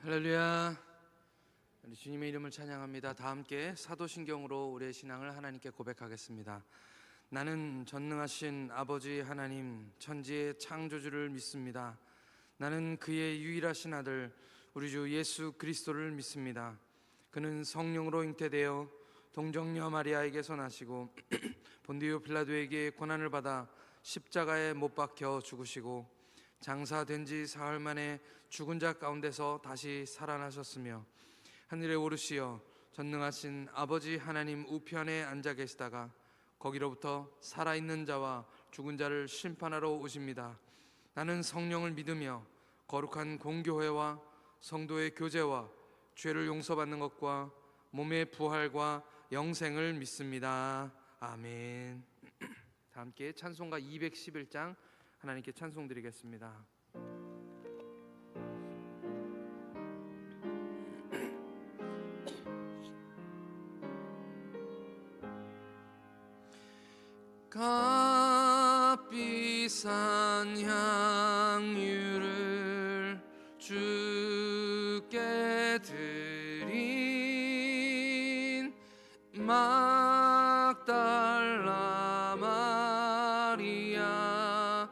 할렐루야. 우리 주님의 이름을 찬양합니다. 다 함께 사도신경으로 우리의 신앙을 하나님께 고백하겠습니다. 나는 전능하신 아버지 하나님, 천지의 창조주를 믿습니다. 나는 그의 유일하신 아들 우리 주 예수 그리스도를 믿습니다. 그는 성령으로 잉태되어 동정녀 마리아에게서 나시고 본디오 빌라도에게 고난을 받아 십자가에 못 박혀 죽으시고 장사된 지 사흘 만에 죽은 자 가운데서 다시 살아나셨으며 하늘에 오르시어 전능하신 아버지 하나님 우편에 앉아 계시다가 거기로부터 살아있는 자와 죽은 자를 심판하러 오십니다. 나는 성령을 믿으며 거룩한 공교회와 성도의 교제와 죄를 용서받는 것과 몸의 부활과 영생을 믿습니다. 아멘. 다 함께 찬송가 211장 하나님께 찬송 드리겠습니다. 값비싼 향유를 주께 드린 막달라 마리아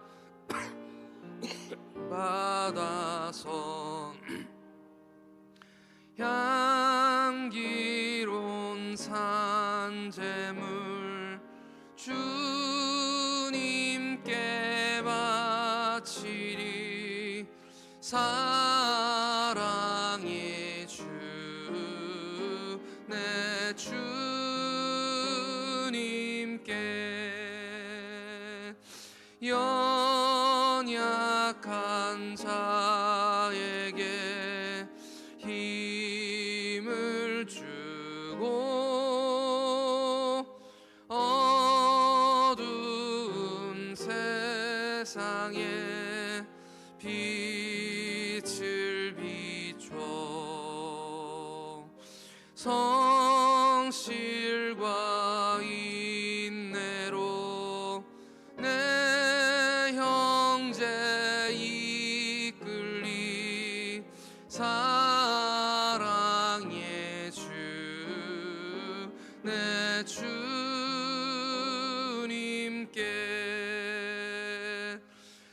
받아서 향기로운 산제물 주님께 바치리. 사랑의 주 내 주님께 연약한 자에게 힘을 주고 어두운 세상에 빛을 비춰 성실과 인내로 내 형제 이끌리. 사랑의 주 내 주님께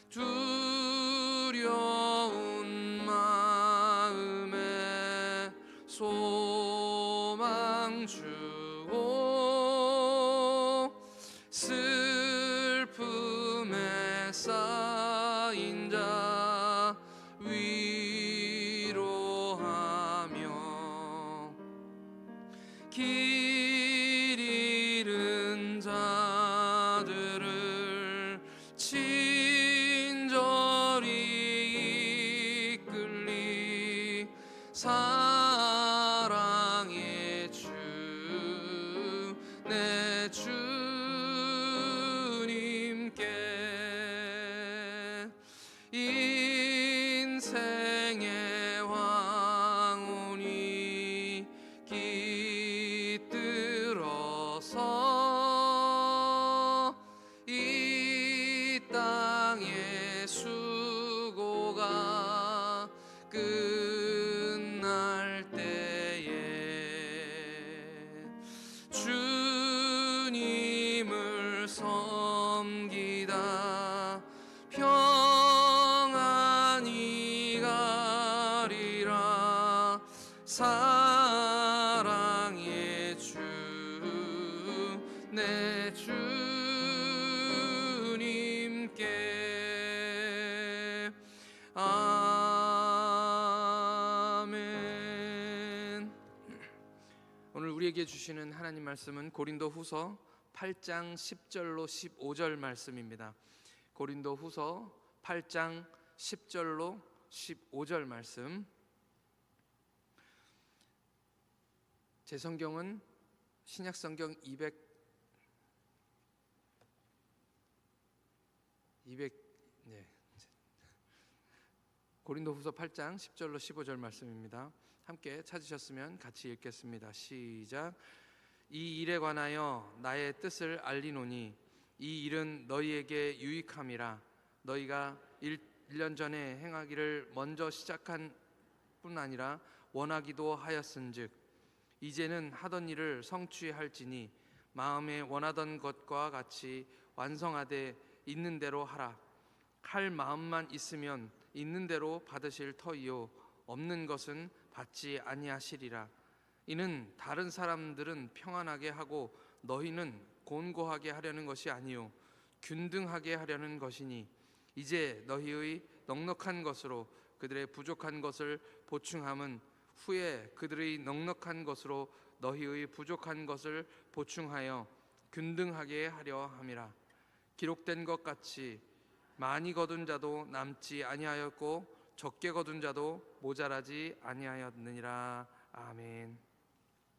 두려운 마음에 소망 주고 슬픔에 쌓인 자 위로하며 길 잃은 자들을 친절히 이끌리. 사랑의 주 내 주님께 인생의 왕운이 깃들어서 이 땅의 수고가 끝날 때에 주님을 섬기다 평안히 가리라. 사랑의 주 내 주님께 아멘. 오늘 우리에게 주시는 하나님 말씀은 고린도후서 8장 10절로 15절 말씀입니다. 고린도후서 8장 10절로 15절 말씀. 제 성경은 신약성경 200 고린도후서 8장 10절로 15절 말씀입니다. 함께 찾으셨으면 같이 읽겠습니다. 시작. 이 일에 관하여 나의 뜻을 알리노니 이 일은 너희에게 유익함이라. 너희가 1년 전에 행하기를 먼저 시작한 뿐 아니라 원하기도 하였은즉 이제는 하던 일을 성취할지니 마음에 원하던 것과 같이 완성하되 있는 대로 하라. 할 마음만 있으면 있는 대로 받으실 터이요 없는 것은 받지 아니하시리라. 이는 다른 사람들은 평안하게 하고 너희는 곤고하게 하려는 것이 아니요 균등하게 하려는 것이니 이제 너희의 넉넉한 것으로 그들의 부족한 것을 보충함은 후에 그들의 넉넉한 것으로 너희의 부족한 것을 보충하여 균등하게 하려 함이라. 기록된 것 같이 많이 거둔 자도 남지 아니하였고 적게 거둔 자도 모자라지 아니하였느니라. 아멘.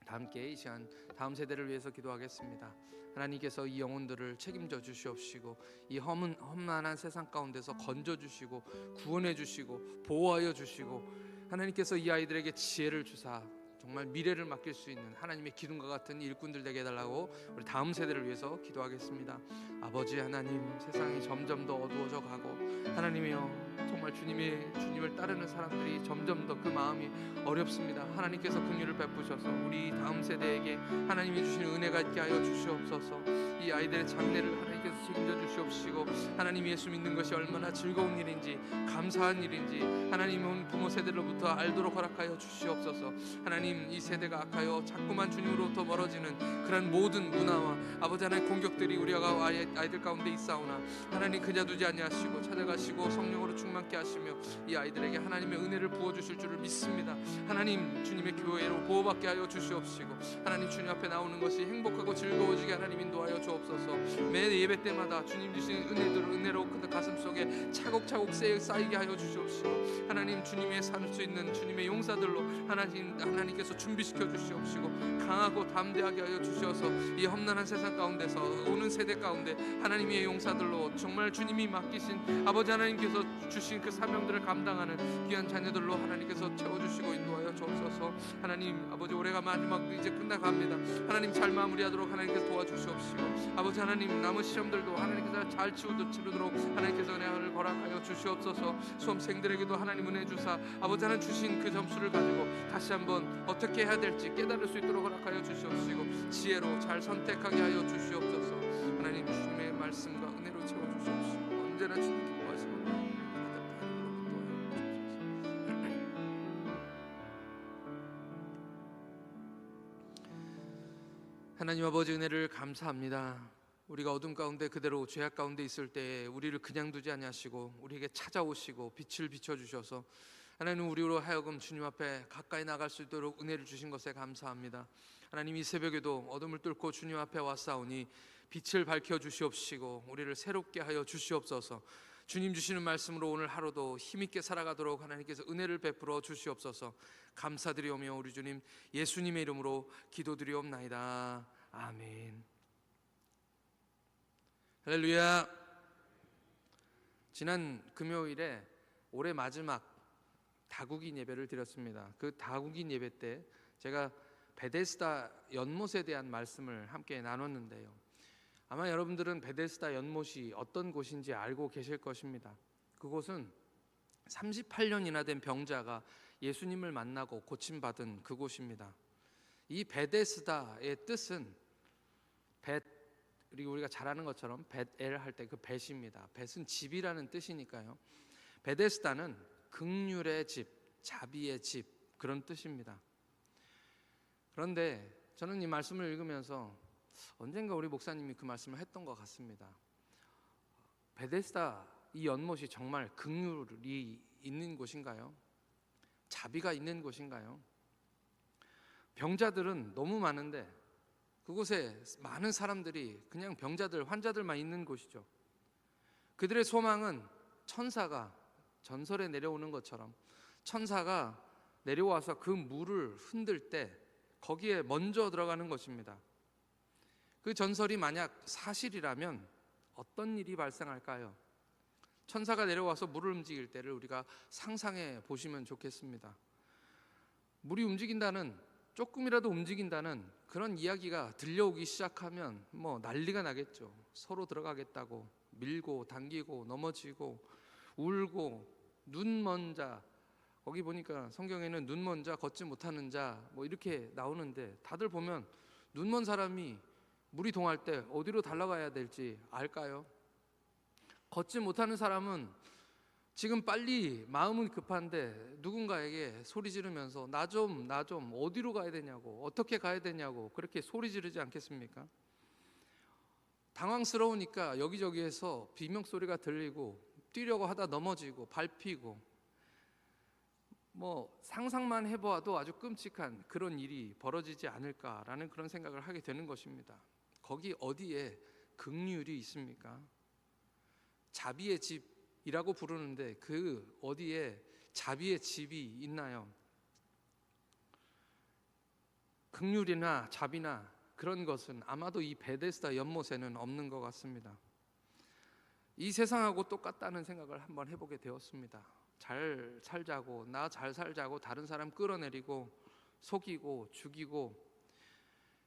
다 함께 이 시간 다음 세대를 위해서 기도하겠습니다. 하나님께서 이 영혼들을 책임져 주시옵시고 이 험난한 세상 가운데서 건져 주시고 구원해 주시고 보호하여 주시고 하나님께서 이 아이들에게 지혜를 주사 정말 미래를 맡길 수 있는 하나님의 기둥과 같은 일꾼들 되게 해달라고 우리 다음 세대를 위해서 기도하겠습니다. 아버지 하나님, 세상이 점점 더 어두워져 가고 하나님이여 정말 주님을 따르는 사람들이 점점 더 그 마음이 어렵습니다. 하나님께서 긍휼을 베푸셔서 우리 다음 세대에게 하나님이 주신 은혜가 있게 하여 주시옵소서. 이 아이들의 장래를 하나님께서 책임져 주시옵시고 하나님 예수 믿는 것이 얼마나 즐거운 일인지 감사한 일인지 하나님 온 부모 세대로부터 알도록 허락하여 주시옵소서. 하나님 이 세대가 악하여 자꾸만 주님으로부터 멀어지는 그런 모든 문화와 아버지 하나님 공격들이 우리 아이들 가운데 있사오나 하나님 그냥 두지 아니하시고 찾아가시고 성령으로 충만케 하시며 이 아이들에게 하나님의 은혜를 부어주실 줄을 믿습니다. 하나님 주님의 교회로 보호받게 하여 주시옵시고 하나님 주님 앞에 나오는 것이 행복하고 즐거워지게 하나님 인도하여 주옵소서. 매 예배 때마다 주님 주신 은혜로 그 가슴속에 차곡차곡 쌓이게 하여 주시옵시고 하나님 주님의 살 수 있는 주님의 용사들로 하나님께서 준비시켜 주시옵시고 강하고 담대하게 하여 주셔서 이 험난한 세상 가운데서 오는 세대 가운데 하나님의 용사들로 정말 주님이 맡기신 아버지 하나님께서 주신 그 사명들을 감당하는 귀한 자녀들로 하나님께서 채워주시고 인도하여 주옵소서. 하나님 아버지 올해가 마지막 이제 끝나갑니다. 하나님 잘 마무리하도록 하나님께서 도와주시옵시고 아버지 하나님 남은 시험들도 하나님께서 잘 치르도록 하나님께서 은혜를 허락하여 주시옵소서. 수험생들에게도 하나님 은혜 주사 아버지 하나님 주신 그 점수를 가지고 다시 한번 어떻게 해야 될지 깨달을 수 있도록 허락하여 주시옵시고 지혜로 잘 선택하게 하여 주시옵소서. 하나님 주님의 말씀과 은혜로 채워주시옵시고 언제나 주님 기뻐하시고 하나님 아버지 은혜를 감사합니다. 우리가 어둠 가운데 그대로 죄악 가운데 있을 때에 우리를 그냥 두지 아니하시고 우리에게 찾아오시고 빛을 비춰주셔서 하나님 우리로 하여금 주님 앞에 가까이 나갈 수 있도록 은혜를 주신 것에 감사합니다. 하나님 이 새벽에도 어둠을 뚫고 주님 앞에 왔사오니 빛을 밝혀 주시옵시고 우리를 새롭게 하여 주시옵소서. 주님 주시는 말씀으로 오늘 하루도 힘있게 살아가도록 하나님께서 은혜를 베풀어 주시옵소서. 감사드리오며 우리 주님 예수님의 이름으로 기도드리옵나이다. 아멘. 할렐루야. 지난 금요일에 올해 마지막 다국인 예배를 드렸습니다. 그 다국인 예배 때 제가 베데스다 연못에 대한 말씀을 함께 나눴는데요. 아마 여러분들은 베데스다 연못이 어떤 곳인지 알고 계실 것입니다. 그곳은 38년이나 된 병자가 예수님을 만나고 고침받은 그곳입니다. 이 베데스다의 뜻은 그리고 우리가 잘 아는 것처럼 벳엘 할 때 그 벳입니다. 벳은 집이라는 뜻이니까요. 베데스다는 긍휼의 집, 자비의 집 그런 뜻입니다. 그런데 저는 이 말씀을 읽으면서 언젠가 우리 목사님이 그 말씀을 했던 것 같습니다. 베데스다 이 연못이 정말 긍휼이 있는 곳인가요? 자비가 있는 곳인가요? 병자들은 너무 많은데 그곳에 많은 사람들이 그냥 병자들, 환자들만 있는 곳이죠. 그들의 소망은 천사가 전설에 내려오는 것처럼 천사가 내려와서 그 물을 흔들 때 거기에 먼저 들어가는 것입니다. 그 전설이 만약 사실이라면 어떤 일이 발생할까요? 천사가 내려와서 물을 움직일 때를 우리가 상상해 보시면 좋겠습니다. 물이 움직인다는, 조금이라도 움직인다는 그런 이야기가 들려오기 시작하면 뭐 난리가 나겠죠. 서로 들어가겠다고 밀고 당기고 넘어지고 울고 눈먼 자, 거기 보니까 성경에는 눈먼 자, 걷지 못하는 자 뭐 이렇게 나오는데, 다들 보면 눈먼 사람이 물이 동할 때 어디로 달려가야 될지 알까요? 걷지 못하는 사람은 지금 빨리 마음은 급한데 누군가에게 소리 지르면서 나 좀 어디로 가야 되냐고, 어떻게 가야 되냐고 그렇게 소리 지르지 않겠습니까? 당황스러우니까 여기저기에서 비명소리가 들리고 뛰려고 하다 넘어지고 밟히고, 뭐 상상만 해보아도 아주 끔찍한 그런 일이 벌어지지 않을까라는 그런 생각을 하게 되는 것입니다. 거기 어디에 긍휼이 있습니까? 자비의 집이라고 부르는데 그 어디에 자비의 집이 있나요? 긍휼이나 자비나 그런 것은 아마도 이 베데스다 연못에는 없는 것 같습니다. 이 세상하고 똑같다는 생각을 한번 해보게 되었습니다. 잘 살자고, 나 잘 살자고 다른 사람 끌어내리고 속이고 죽이고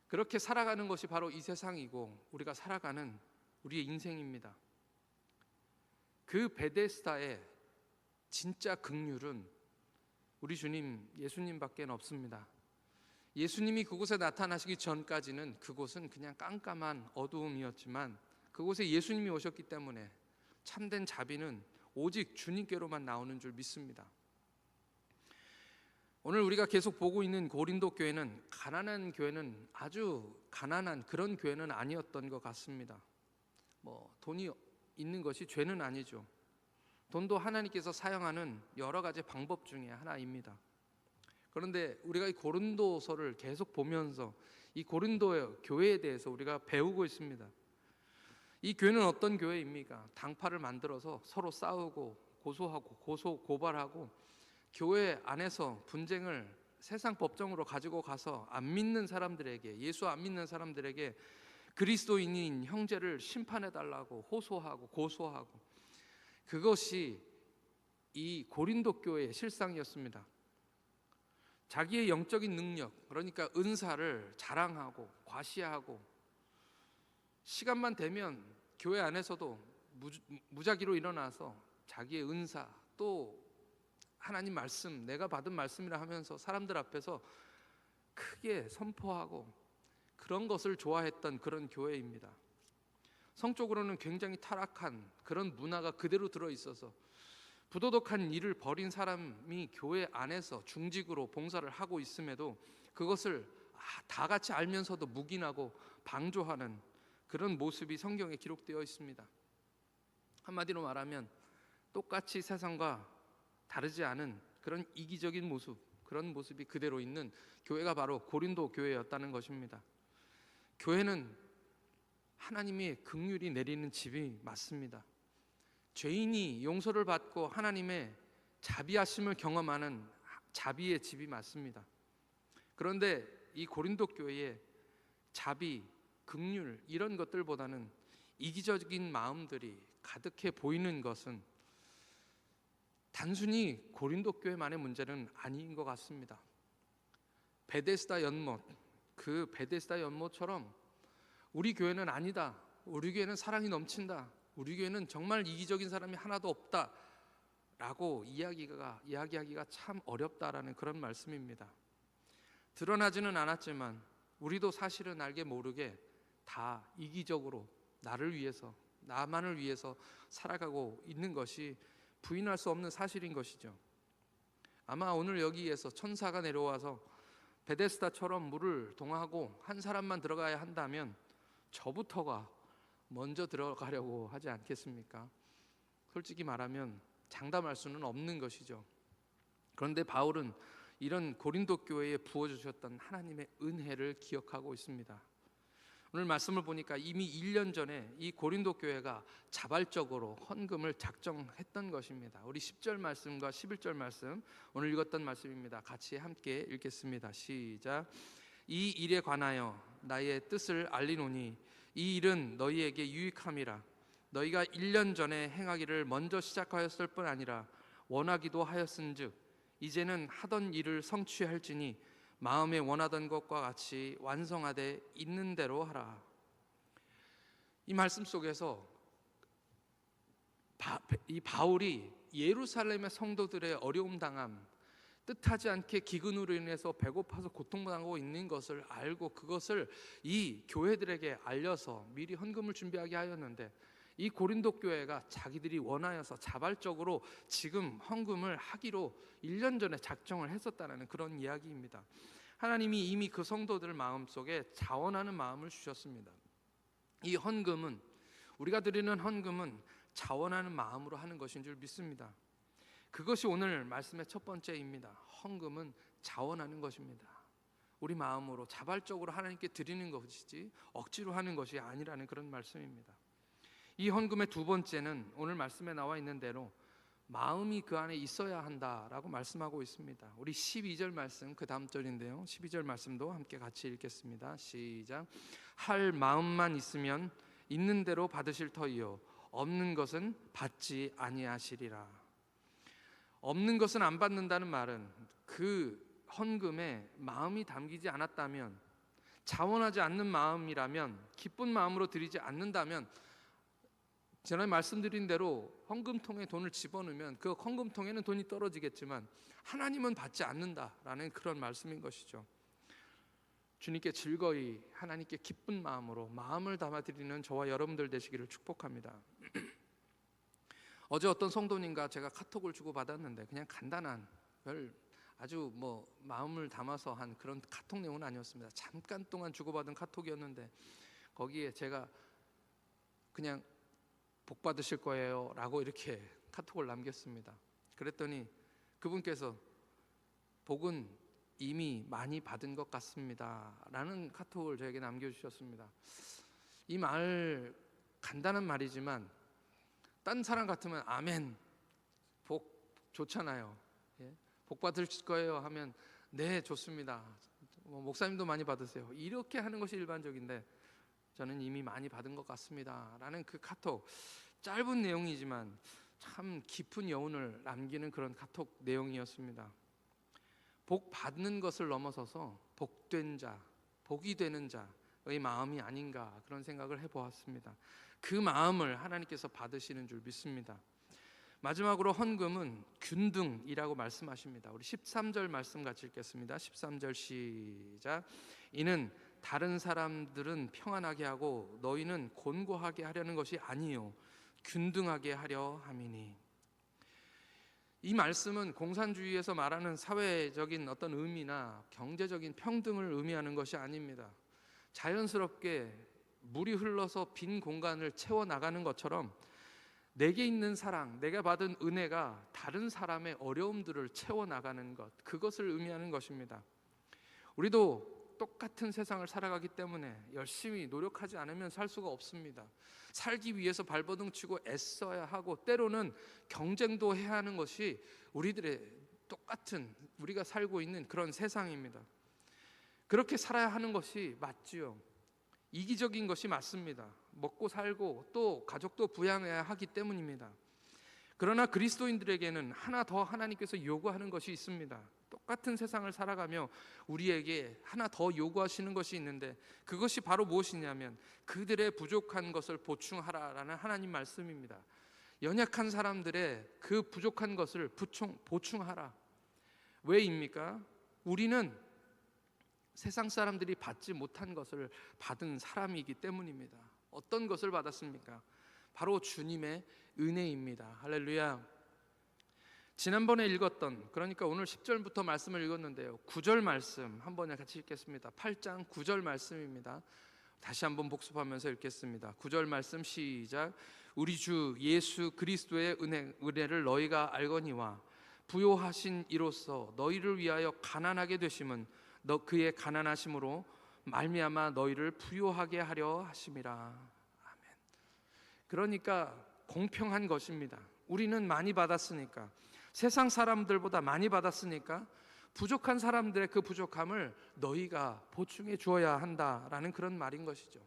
그렇게 살아가는 것이 바로 이 세상이고 우리가 살아가는 우리의 인생입니다. 그 베데스다의 진짜 긍휼은 우리 주님 예수님밖에 없습니다. 예수님이 그곳에 나타나시기 전까지는 그곳은 그냥 깜깜한 어두움이었지만 그곳에 예수님이 오셨기 때문에 참된 자비는 오직 주님께로만 나오는 줄 믿습니다. 오늘 우리가 계속 보고 있는 고린도 교회는 가난한 교회는, 아주 가난한 그런 교회는 아니었던 것 같습니다. 돈이 있는 것이 죄는 아니죠. 돈도 하나님께서 사용하는 여러 가지 방법 중에 하나입니다. 그런데 우리가 이 고린도서를 계속 보면서 이 고린도 교회에 대해서 우리가 배우고 있습니다. 이 교회는 어떤 교회입니까? 당파를 만들어서 서로 싸우고 고소하고 고발하고 교회 안에서 분쟁을 세상 법정으로 가지고 가서 안 믿는 사람들에게, 예수 안 믿는 사람들에게 그리스도인인 형제를 심판해 달라고 호소하고 고소하고, 그것이 이 고린도 교회의 실상이었습니다. 자기의 영적인 능력, 그러니까 은사를 자랑하고 과시하고, 시간만 되면 교회 안에서도 무작위로 일어나서 자기의 은사, 또 하나님 말씀, 내가 받은 말씀이라 하면서 사람들 앞에서 크게 선포하고 그런 것을 좋아했던 그런 교회입니다. 성적으로는 굉장히 타락한 그런 문화가 그대로 들어있어서 부도덕한 일을 벌인 사람이 교회 안에서 중직으로 봉사를 하고 있음에도 그것을 다 같이 알면서도 묵인하고 방조하는 그런 모습이 성경에 기록되어 있습니다. 한마디로 말하면 똑같이 세상과 다르지 않은 그런 이기적인 모습, 그런 모습이 그대로 있는 교회가 바로 고린도 교회였다는 것입니다. 교회는 하나님의 긍휼이 내리는 집이 맞습니다. 죄인이 용서를 받고 하나님의 자비하심을 경험하는 자비의 집이 맞습니다. 그런데 이 고린도 교회에 자비, 긍휼 이런 것들보다는 이기적인 마음들이 가득해 보이는 것은 단순히 고린도 교회만의 문제는 아닌 것 같습니다. 베데스다 연못, 그 베데스다 연못처럼 우리 교회는 아니다, 우리 교회는 사랑이 넘친다, 우리 교회는 정말 이기적인 사람이 하나도 없다 라고 이야기하기가 참 어렵다라는 그런 말씀입니다. 드러나지는 않았지만 우리도 사실은 알게 모르게 다 이기적으로 나를 위해서, 나만을 위해서 살아가고 있는 것이 부인할 수 없는 사실인 것이죠. 아마 오늘 여기에서 천사가 내려와서 베데스다처럼 물을 동하고 한 사람만 들어가야 한다면 저부터가 먼저 들어가려고 하지 않겠습니까? 솔직히 말하면 장담할 수는 없는 것이죠. 그런데 바울은 이런 고린도 교회에 부어주셨던 하나님의 은혜를 기억하고 있습니다. 오늘 말씀을 보니까 이미 1년 전에 이 고린도 교회가 자발적으로 헌금을 작정했던 것입니다. 우리 10절 말씀과 11절 말씀, 오늘 읽었던 말씀입니다. 같이 함께 읽겠습니다. 시작. 이 일에 관하여 나의 뜻을 알리노니 이 일은 너희에게 유익함이라. 너희가 1년 전에 행하기를 먼저 시작하였을 뿐 아니라 원하기도 하였은즉 이제는 하던 일을 성취할지니 마음에 원하던 것과 같이 완성하되 있는 대로 하라. 이 말씀 속에서 이 바울이 예루살렘의 성도들의 어려움 당함, 뜻하지 않게 기근으로 인해서 배고파서 고통당하고 있는 것을 알고 그것을 이 교회들에게 알려서 미리 헌금을 준비하게 하였는데, 이 고린도 교회가 자기들이 원하여서 자발적으로 지금 헌금을 하기로 1년 전에 작정을 했었다는 그런 이야기입니다. 하나님이 이미 그 성도들 마음속에 자원하는 마음을 주셨습니다. 이 헌금은, 우리가 드리는 헌금은 자원하는 마음으로 하는 것인 줄 믿습니다. 그것이 오늘 말씀의 첫 번째입니다. 헌금은 자원하는 것입니다. 우리 마음으로 자발적으로 하나님께 드리는 것이지 억지로 하는 것이 아니라는 그런 말씀입니다. 이 헌금의 두 번째는 오늘 말씀에 나와 있는 대로 마음이 그 안에 있어야 한다라고 말씀하고 있습니다. 우리 12절 말씀, 그 다음 절인데요, 12절 말씀도 함께 같이 읽겠습니다. 시작. 할 마음만 있으면 있는 대로 받으실 터이요 없는 것은 받지 아니하시리라. 없는 것은 안 받는다는 말은 그 헌금에 마음이 담기지 않았다면, 자원하지 않는 마음이라면, 기쁜 마음으로 드리지 않는다면, 전에 말씀드린 대로 헌금통에 돈을 집어넣으면 그 헌금통에는 돈이 떨어지겠지만 하나님은 받지 않는다라는 그런 말씀인 것이죠. 주님께 즐거이 하나님께 기쁜 마음으로 마음을 담아드리는 저와 여러분들 되시기를 축복합니다. 어제 어떤 성도님과 제가 카톡을 주고 받았는데 그냥 간단한, 아주 마음을 담아서 한 그런 카톡 내용은 아니었습니다. 잠깐 동안 주고받은 카톡이었는데 거기에 제가 그냥 복 받으실 거예요 라고 이렇게 카톡을 남겼습니다. 그랬더니 그분께서 복은 이미 많이 받은 것 같습니다 라는 카톡을 저에게 남겨주셨습니다. 이 말, 간단한 말이지만 딴 사람 같으면 아멘, 복 좋잖아요. 복 받으실 거예요 하면 네 좋습니다, 목사님도 많이 받으세요, 이렇게 하는 것이 일반적인데 저는 이미 많이 받은 것 같습니다 라는 그 카톡, 짧은 내용이지만 참 깊은 여운을 남기는 그런 카톡 내용이었습니다. 복 받는 것을 넘어서서 복된 자, 복이 되는 자의 마음이 아닌가 그런 생각을 해보았습니다. 그 마음을 하나님께서 받으시는 줄 믿습니다. 마지막으로 헌금은 균등이라고 말씀하십니다. 우리 13절 말씀 같이 읽겠습니다. 13절 시작. 이는 다른 사람들은 평안하게 하고 너희는 곤고하게 하려는 것이 아니요 균등하게 하려 함이니. 이 말씀은 공산주의에서 말하는 사회적인 어떤 의미나 경제적인 평등을 의미하는 것이 아닙니다. 자연스럽게 물이 흘러서 빈 공간을 채워나가는 것처럼 내게 있는 사랑, 내가 받은 은혜가 다른 사람의 어려움들을 채워나가는 것, 그것을 의미하는 것입니다. 우리도 똑같은 세상을 살아가기 때문에 열심히 노력하지 않으면 살 수가 없습니다. 살기 위해서 발버둥 치고 애써야 하고 때로는 경쟁도 해야 하는 것이 우리들의 똑같은, 우리가 살고 있는 그런 세상입니다. 그렇게 살아야 하는 것이 맞지요. 이기적인 것이 맞습니다. 먹고 살고 또 가족도 부양해야 하기 때문입니다. 그러나 그리스도인들에게는 하나 더 하나님께서 요구하는 것이 있습니다. 똑같은 세상을 살아가며 우리에게 하나 더 요구하시는 것이 있는데 그것이 바로 무엇이냐면 그들의 부족한 것을 보충하라라는 하나님 말씀입니다. 연약한 사람들의 그 부족한 것을 보충하라. 왜입니까? 우리는 세상 사람들이 받지 못한 것을 받은 사람이기 때문입니다. 어떤 것을 받았습니까? 바로 주님의 은혜입니다. 할렐루야. 지난번에 읽었던, 그러니까 오늘 10절부터 말씀을 읽었는데요, 9절 말씀 한번 같이 읽겠습니다. 8장 9절 말씀입니다. 다시 한번 복습하면서 읽겠습니다. 9절 말씀 시작. 우리 주 예수 그리스도의 은혜를 너희가 알거니와 부요하신 이로써 너희를 위하여 가난하게 되심은 그의 가난하심으로 말미암아 너희를 부요하게 하려 하심이라. 아멘. 그러니까 공평한 것입니다. 우리는 많이 받았으니까, 세상 사람들보다 많이 받았으니까 부족한 사람들의 그 부족함을 너희가 보충해 주어야 한다라는 그런 말인 것이죠.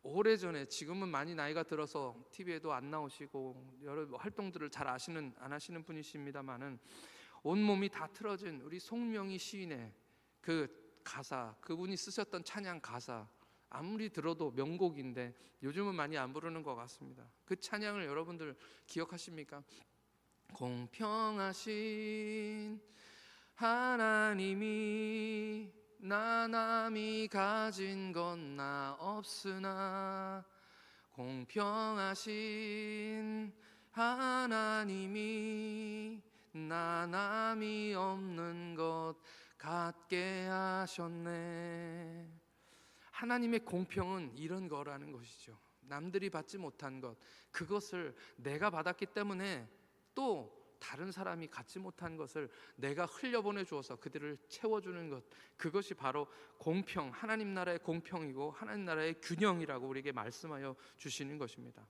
오래전에, 지금은 많이 나이가 들어서 TV에도 안 나오시고 여러 활동들을 잘 안 하시는 분이십니다만은 온몸이 다 틀어진 우리 송명희 시인의 그 가사, 그분이 쓰셨던 찬양 가사, 아무리 들어도 명곡인데 요즘은 많이 안 부르는 것 같습니다. 그 찬양을 여러분들 기억하십니까? 공평하신 하나님이 나 남이 가진 건 나 없으나 공평하신 하나님이 나 남이 없는 것 갖게 하셨네. 하나님의 공평은 이런 거라는 것이죠. 남들이 받지 못한 것, 그것을 내가 받았기 때문에 또 다른 사람이 갖지 못한 것을 내가 흘려보내 주어서 그들을 채워주는 것, 그것이 바로 공평, 하나님 나라의 공평이고 하나님 나라의 균형이라고 우리에게 말씀하여 주시는 것입니다.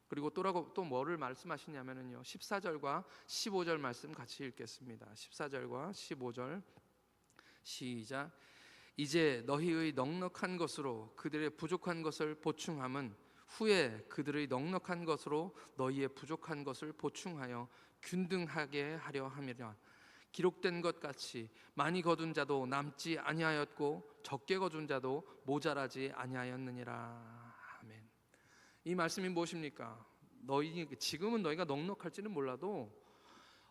그리고 또 뭐를 말씀하시냐면요, 14절과 15절 말씀 같이 읽겠습니다. 14절과 15절 시작. 이제 너희의 넉넉한 것으로 그들의 부족한 것을 보충함은 후에 그들의 넉넉한 것으로 너희의 부족한 것을 보충하여 균등하게 하려 함이라. 기록된 것 같이 많이 거둔 자도 남지 아니하였고 적게 거둔 자도 모자라지 아니하였느니라. 아멘. 이 말씀이 무엇입니까? 지금은 너희가 넉넉할지는 몰라도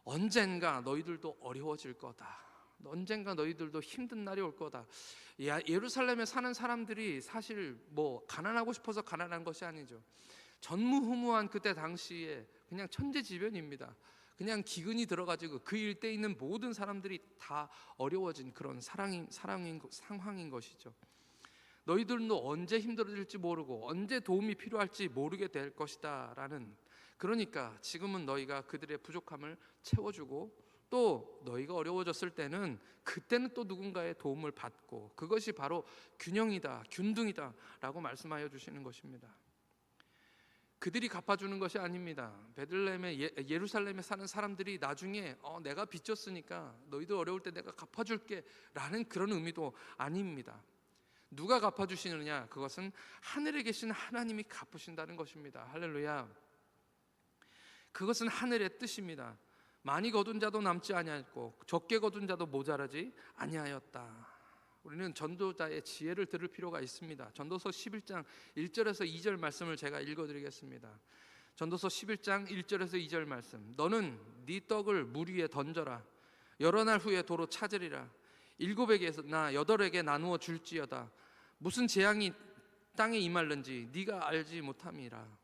언젠가 너희들도 어려워질 거다. 언젠가 너희들도 힘든 날이 올 거다. 예루살렘에 사는 사람들이 사실 가난하고 싶어서 가난한 것이 아니죠. 전무후무한 그때 당시에 그냥 천재지변입니다. 그냥 기근이 들어가지고 그 일대에 있는 모든 사람들이 다 어려워진 그런 상황인 것이죠. 너희들도 언제 힘들어질지 모르고 언제 도움이 필요할지 모르게 될 것이다 라는, 그러니까 지금은 너희가 그들의 부족함을 채워주고 또 너희가 어려워졌을 때는 그때는 또 누군가의 도움을 받고, 그것이 바로 균형이다, 균등이다 라고 말씀하여 주시는 것입니다. 그들이 갚아주는 것이 아닙니다. 베들레헴에 예루살렘에 사는 사람들이 나중에 내가 빚졌으니까 너희들 어려울 때 내가 갚아줄게 라는 그런 의미도 아닙니다. 누가 갚아주시느냐? 그것은 하늘에 계신 하나님이 갚으신다는 것입니다. 할렐루야. 그것은 하늘의 뜻입니다. 많이 거둔 자도 남지 아니하였고 적게 거둔 자도 모자라지 아니하였다. 우리는 전도자의 지혜를 들을 필요가 있습니다. 전도서 11장 1절에서 2절 말씀을 제가 읽어드리겠습니다. 전도서 11장 1절에서 2절 말씀. 너는 네 떡을 물 위에 던져라. 여러 날 후에 도로 찾으리라. 7에게나 8에게 나누어 줄지어다. 무슨 재앙이 땅에 임할는지 네가 알지 못함이라.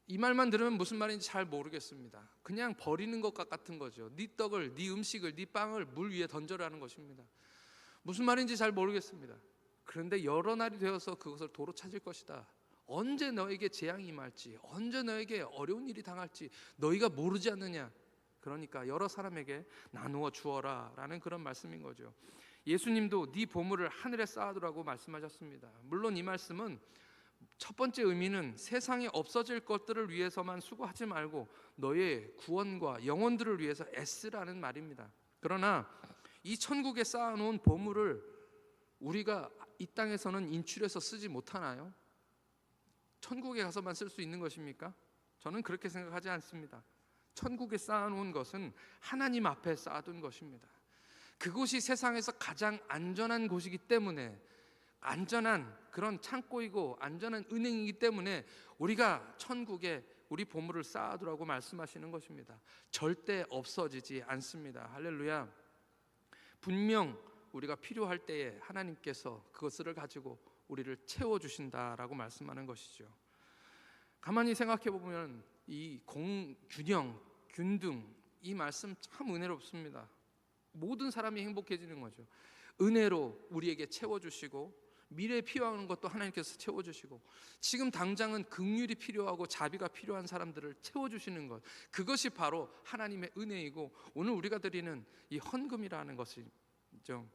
이 말만 들으면 무슨 말인지 잘 모르겠습니다. 그냥 버리는 것 같은 거죠. 네 떡을, 네 음식을, 네 빵을 물 위에 던져라는 것입니다. 무슨 말인지 잘 모르겠습니다. 그런데 여러 날이 되어서 그것을 도로 찾을 것이다. 언제 너에게 재앙이 임할지, 언제 너에게 어려운 일이 당할지 너희가 모르지 않느냐. 그러니까 여러 사람에게 나누어 주어라 라는 그런 말씀인 거죠. 예수님도 네 보물을 하늘에 쌓아두라고 말씀하셨습니다. 물론 이 말씀은 첫 번째 의미는 세상에 없어질 것들을 위해서만 수고하지 말고 너의 구원과 영혼들을 위해서 애쓰라는 말입니다. 그러나 이 천국에 쌓아놓은 보물을 우리가 이 땅에서는 인출해서 쓰지 못하나요? 천국에 가서만 쓸 수 있는 것입니까? 저는 그렇게 생각하지 않습니다. 천국에 쌓아놓은 것은 하나님 앞에 쌓아둔 것입니다. 그곳이 세상에서 가장 안전한 곳이기 때문에, 안전한 그런 창고이고 안전한 은행이기 때문에 우리가 천국에 우리 보물을 쌓아두라고 말씀하시는 것입니다. 절대 없어지지 않습니다. 할렐루야. 분명 우리가 필요할 때에 하나님께서 그것을 가지고 우리를 채워주신다라고 말씀하는 것이죠. 가만히 생각해 보면 이 균형, 균등, 이 말씀 참 은혜롭습니다. 모든 사람이 행복해지는 거죠. 은혜로 우리에게 채워주시고 미래에 필요한 것도 하나님께서 채워주시고 지금 당장은 긍휼이 필요하고 자비가 필요한 사람들을 채워주시는 것, 그것이 바로 하나님의 은혜이고 오늘 우리가 드리는 이 헌금이라는 것이죠.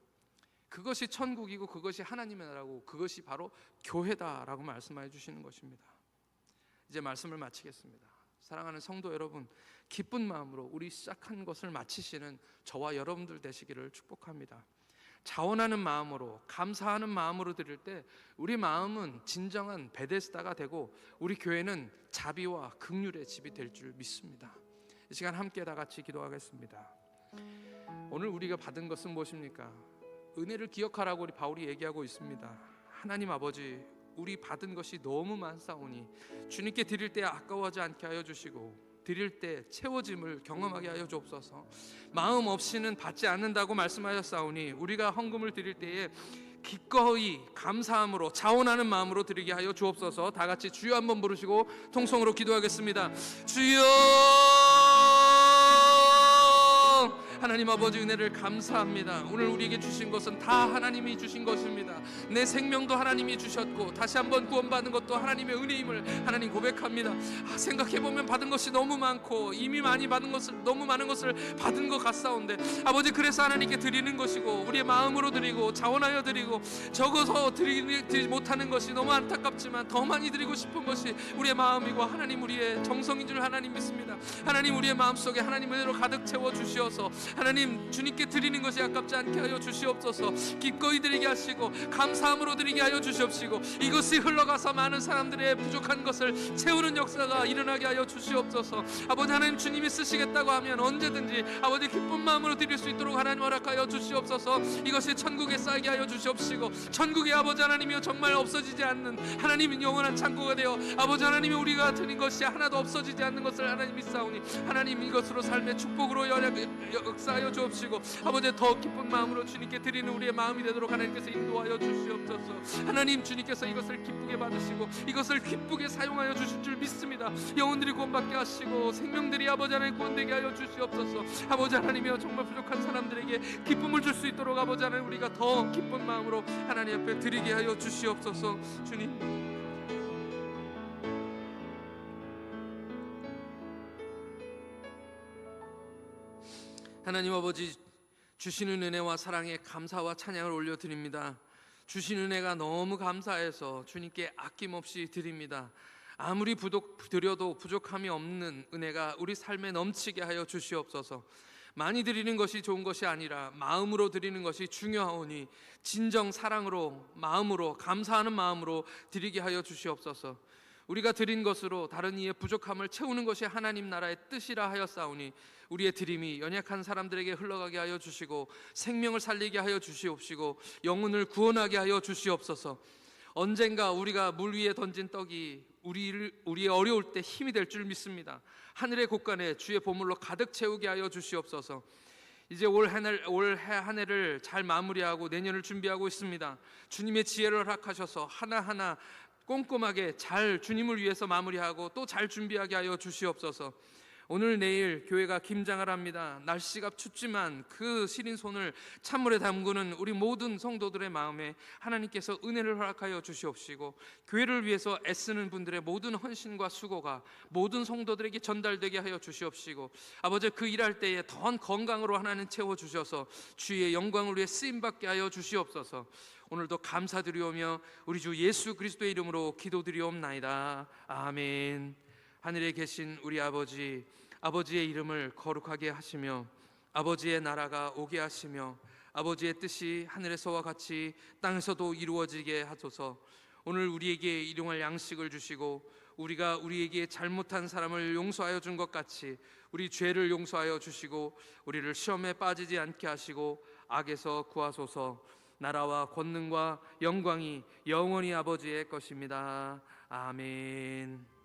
그것이 천국이고 그것이 하나님의 나라고 그것이 바로 교회다라고 말씀해 주시는 것입니다. 이제 말씀을 마치겠습니다. 사랑하는 성도 여러분, 기쁜 마음으로 우리 시작한 것을 마치시는 저와 여러분들 되시기를 축복합니다. 자원하는 마음으로, 감사하는 마음으로 드릴 때 우리 마음은 진정한 베데스다가 되고 우리 교회는 자비와 긍휼의 집이 될 줄 믿습니다. 이 시간 함께 다 같이 기도하겠습니다. 오늘 우리가 받은 것은 무엇입니까? 은혜를 기억하라고 우리 바울이 얘기하고 있습니다. 하나님 아버지, 우리 받은 것이 너무 많사오니 주님께 드릴 때 아까워하지 않게 하여 주시고 드릴 때 채워짐을 경험하게 하여 주옵소서. 마음 없이는 받지 않는다고 말씀하셨사오니 우리가 헌금을 드릴 때에 기꺼이 감사함으로 자원하는 마음으로 드리게 하여 주옵소서. 다 같이 주여 한번 부르시고 통성으로 기도하겠습니다. 주여! 하나님 아버지 은혜를 감사합니다. 오늘 우리에게 주신 것은 다 하나님이 주신 것입니다. 내 생명도 하나님이 주셨고 다시 한번 구원받는 것도 하나님의 은혜임을 하나님 고백합니다. 생각해보면 받은 것이 너무 많고 이미 많이 받은 것을, 너무 많은 것을 받은 것 같사온데 아버지, 그래서 하나님께 드리는 것이고 우리의 마음으로 드리고 자원하여 드리고 적어서 드리지 못하는 것이 너무 안타깝지만 더 많이 드리고 싶은 것이 우리의 마음이고 하나님 우리의 정성인 줄 하나님 믿습니다. 하나님 우리의 마음속에 하나님 은혜로 가득 채워 주시어서 하나님 주님께 드리는 것이 아깝지 않게 하여 주시옵소서. 기꺼이 드리게 하시고 감사함으로 드리게 하여 주시옵시고 이것이 흘러가서 많은 사람들의 부족한 것을 채우는 역사가 일어나게 하여 주시옵소서. 아버지 하나님, 주님이 쓰시겠다고 하면 언제든지 아버지 기쁜 마음으로 드릴 수 있도록 하나님 허락하여 주시옵소서. 이것이 천국에 쌓이게 하여 주시옵시고 천국의 아버지 하나님이여 정말 없어지지 않는 하나님은 영원한 창고가 되어 아버지 하나님이 우리가 드린 것이 하나도 없어지지 않는 것을 하나님 믿사오니 하나님 이것으로 삶의 축복으로 역사하여 주옵시고 아버지 더 기쁜 마음으로 주님께 드리는 우리의 마음이 되도록 하나님께서 인도하여 주시옵소서. 하나님 주님께서 이것을 기쁘게 받으시고 이것을 기쁘게 사용하여 주실 줄 믿습니다. 영혼들이 구원받게 하시고 생명들이 아버지 하나님 구원되게 하여 주시옵소서. 아버지 하나님이여 정말 부족한 사람들에게 기쁨을 줄 수 있도록 아버지 하나님 우리가 더 기쁜 마음으로 하나님 앞에 드리게 하여 주시옵소서. 주님, 하나님 아버지, 주시는 은혜와 사랑에 감사와 찬양을 올려드립니다. 주신 은혜가 너무 감사해서 주님께 아낌없이 드립니다. 아무리 드려도 부족함이 없는 은혜가 우리 삶에 넘치게 하여 주시옵소서. 많이 드리는 것이 좋은 것이 아니라 마음으로 드리는 것이 중요하오니 진정 사랑으로, 마음으로, 감사하는 마음으로 드리게 하여 주시옵소서. 우리가 드린 것으로 다른 이의 부족함을 채우는 것이 하나님 나라의 뜻이라 하였사오니 우리의 드림이 연약한 사람들에게 흘러가게 하여 주시고 생명을 살리게 하여 주시옵시고 영혼을 구원하게 하여 주시옵소서. 언젠가 우리가 물 위에 던진 떡이 우리의 어려울 때 힘이 될 줄 믿습니다. 하늘의 곳간에 주의 보물로 가득 채우게 하여 주시옵소서. 이제 올 한 해를 잘 마무리하고 내년을 준비하고 있습니다. 주님의 지혜를 허락하셔서 하나하나 꼼꼼하게 잘 주님을 위해서 마무리하고 또 잘 준비하게 하여 주시옵소서. 오늘 내일 교회가 김장을 합니다. 날씨가 춥지만 그 시린 손을 찬물에 담그는 우리 모든 성도들의 마음에 하나님께서 은혜를 허락하여 주시옵시고 교회를 위해서 애쓰는 분들의 모든 헌신과 수고가 모든 성도들에게 전달되게 하여 주시옵시고 아버지, 그 일할 때에 더한 건강으로 하나님 채워주셔서 주의 영광을 위해 쓰임받게 하여 주시옵소서. 오늘도 감사드리오며 우리 주 예수 그리스도의 이름으로 기도드리옵나이다. 아멘. 하늘에 계신 우리 아버지, 아버지의 이름을 거룩하게 하시며 아버지의 나라가 오게 하시며 아버지의 뜻이 하늘에서와 같이 땅에서도 이루어지게 하소서. 오늘 우리에게 일용할 양식을 주시고 우리가 우리에게 잘못한 사람을 용서하여 준 것 같이 우리 죄를 용서하여 주시고 우리를 시험에 빠지지 않게 하시고 악에서 구하소서. 나라와 권능과 영광이 영원히 아버지의 것입니다. 아멘.